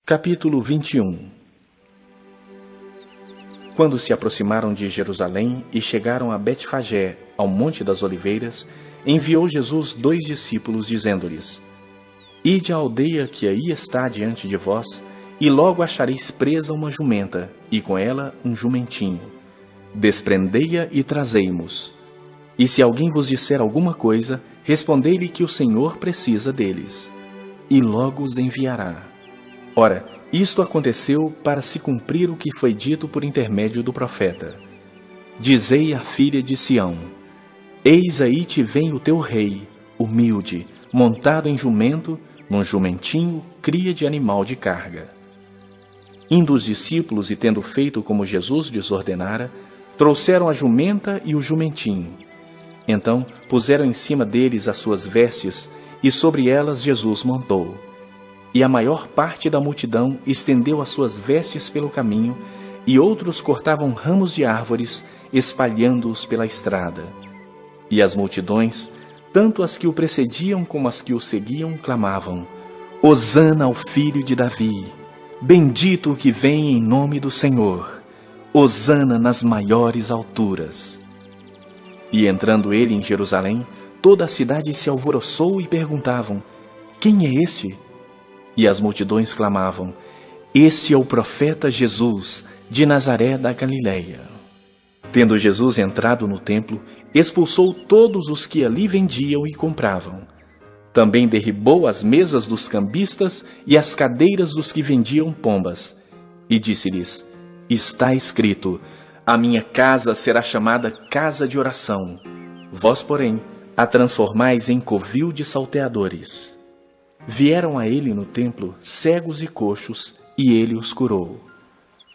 Capítulo 21. Quando se aproximaram de Jerusalém e chegaram a Betfagé, ao Monte das Oliveiras, enviou Jesus 2 discípulos, dizendo-lhes: Ide à aldeia que aí está diante de vós, e logo achareis presa uma jumenta, e com ela um jumentinho. Desprendei-a e trazei-mos. E se alguém vos disser alguma coisa, respondei-lhe que o Senhor precisa deles, e logo os enviará. Ora, isto aconteceu para se cumprir o que foi dito por intermédio do profeta. Dizei à filha de Sião: Eis aí te vem o teu rei, humilde, montado em jumento, num jumentinho, cria de animal de carga. Indo os discípulos e tendo feito como Jesus lhes ordenara, trouxeram a jumenta e o jumentinho. Então puseram em cima deles as suas vestes, e sobre elas Jesus montou. E a maior parte da multidão estendeu as suas vestes pelo caminho, e outros cortavam ramos de árvores, espalhando-os pela estrada. E as multidões, tanto as que o precediam como as que o seguiam, clamavam: Hosana ao filho de Davi! Bendito o que vem em nome do Senhor! Hosana nas maiores alturas! E entrando ele em Jerusalém, toda a cidade se alvoroçou e perguntavam: Quem é este? E as multidões clamavam: Este é o profeta Jesus, de Nazaré da Galileia. Tendo Jesus entrado no templo, expulsou todos os que ali vendiam e compravam. Também derribou as mesas dos cambistas e as cadeiras dos que vendiam pombas. E disse-lhes: Está escrito: A minha casa será chamada casa de oração. Vós, porém, a transformais em covil de salteadores. Vieram a ele no templo cegos e coxos, e ele os curou.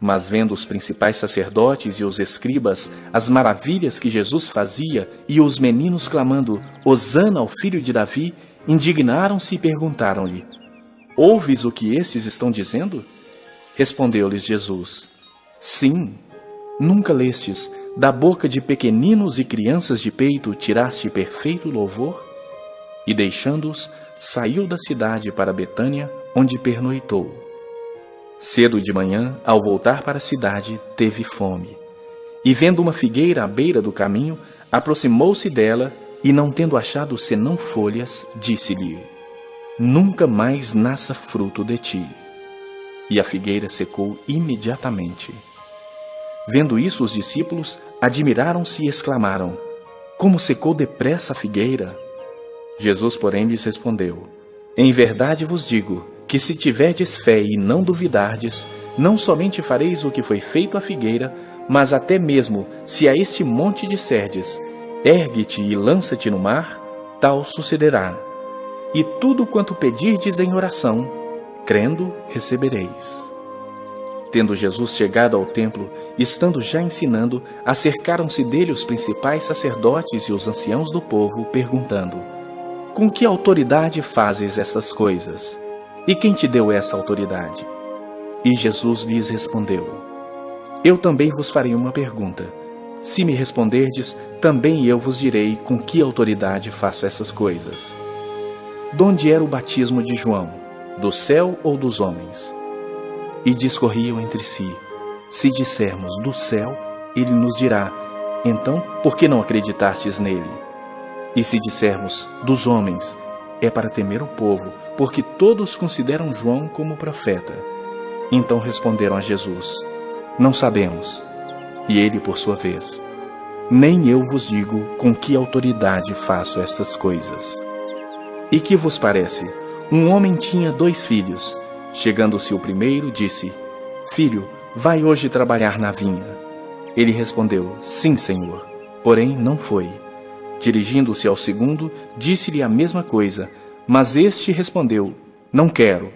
Mas vendo os principais sacerdotes e os escribas as maravilhas que Jesus fazia, e os meninos clamando: Hosana ao filho de Davi, indignaram-se e perguntaram-lhe: Ouves o que estes estão dizendo? Respondeu-lhes Jesus: Sim. Nunca lestes: da boca de pequeninos e crianças de peito tiraste perfeito louvor? E deixando-os, saiu da cidade para Betânia, onde pernoitou. Cedo de manhã, ao voltar para a cidade, teve fome. E vendo uma figueira à beira do caminho, aproximou-se dela, e não tendo achado senão folhas, disse-lhe: Nunca mais nasça fruto de ti. E a figueira secou imediatamente. Vendo isso, os discípulos admiraram-se e exclamaram: Como secou depressa a figueira! Jesus, porém, lhes respondeu: Em verdade vos digo, que se tiverdes fé e não duvidardes, não somente fareis o que foi feito à figueira, mas até mesmo, se a este monte disserdes: Ergue-te e lança-te no mar, tal sucederá. E tudo quanto pedirdes em oração, crendo, recebereis. Tendo Jesus chegado ao templo, estando já ensinando, acercaram-se dele os principais sacerdotes e os anciãos do povo, perguntando: Com que autoridade fazes estas coisas? E quem te deu essa autoridade? E Jesus lhes respondeu: Eu também vos farei uma pergunta. Se me responderdes, também eu vos direi com que autoridade faço essas coisas. Donde era o batismo de João? Do céu ou dos homens? E discorriam entre si: Se dissermos do céu, ele nos dirá: Então, por que não acreditastes nele? E se dissermos dos homens, é para temer o povo, porque todos consideram João como profeta. Então responderam a Jesus: Não sabemos. E ele, por sua vez: Nem eu vos digo com que autoridade faço estas coisas. E que vos parece? Um homem tinha 2 filhos. Chegando-se o primeiro, disse: Filho, vai hoje trabalhar na vinha. Ele respondeu: Sim, Senhor. Porém, não foi. Dirigindo-se ao segundo, disse-lhe a mesma coisa, mas este respondeu: Não quero.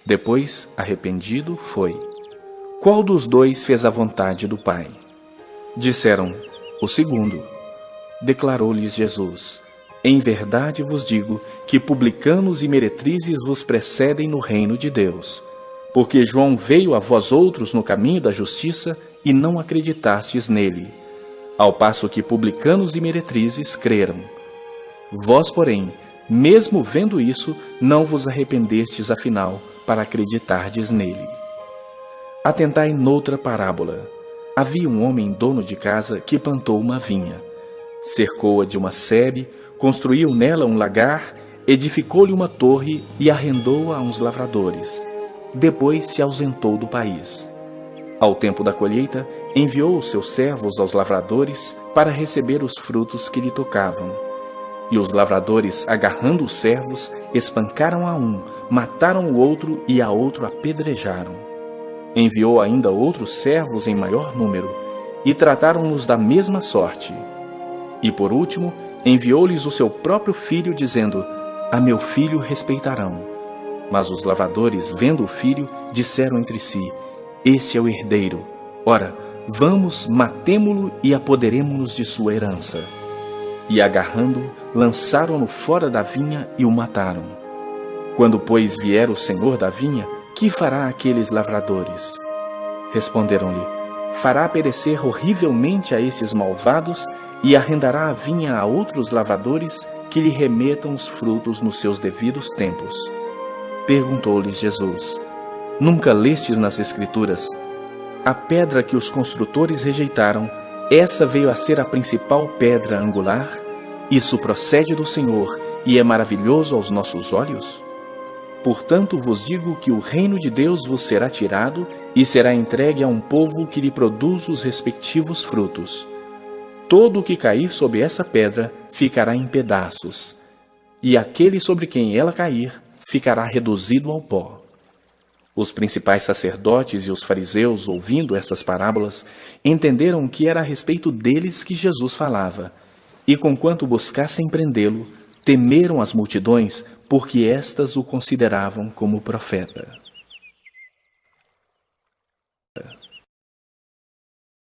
Depois, arrependido, foi. Qual dos 2 fez a vontade do Pai? Disseram: O segundo. Declarou-lhes Jesus: Em verdade vos digo que publicanos e meretrizes vos precedem no reino de Deus. Porque João veio a vós outros no caminho da justiça e não acreditastes nele, ao passo que publicanos e meretrizes creram. Vós, porém, mesmo vendo isso, não vos arrependestes afinal, para acreditardes nele. Atentai noutra parábola. Havia um homem dono de casa que plantou uma vinha. Cercou-a de uma sebe, construiu nela um lagar, edificou-lhe uma torre e arrendou-a a uns lavradores. Depois se ausentou do país. Ao tempo da colheita, enviou os seus servos aos lavradores para receber os frutos que lhe tocavam. E os lavradores, agarrando os servos, espancaram a um, mataram o outro e a outro apedrejaram. Enviou ainda outros servos em maior número, e trataram-nos da mesma sorte. E por último, enviou-lhes o seu próprio filho, dizendo: A meu filho respeitarão. Mas os lavradores, vendo o filho, disseram entre si: Este é o herdeiro. Ora, vamos, matemo-lo e apoderemo-nos de sua herança. E agarrando-o, lançaram-no fora da vinha e o mataram. Quando, pois, vier o senhor da vinha, que fará aqueles lavradores? Responderam-lhe: Fará perecer horrivelmente a esses malvados e arrendará a vinha a outros lavradores que lhe remetam os frutos nos seus devidos tempos. Perguntou-lhes Jesus: Nunca lestes nas Escrituras? A pedra que os construtores rejeitaram, essa veio a ser a principal pedra angular? Isso procede do Senhor e é maravilhoso aos nossos olhos? Portanto vos digo que o reino de Deus vos será tirado e será entregue a um povo que lhe produz os respectivos frutos. Todo o que cair sobre essa pedra ficará em pedaços, e aquele sobre quem ela cair ficará reduzido ao pó. Os principais sacerdotes e os fariseus, ouvindo estas parábolas, entenderam que era a respeito deles que Jesus falava, e conquanto buscassem prendê-lo, temeram as multidões, porque estas o consideravam como profeta.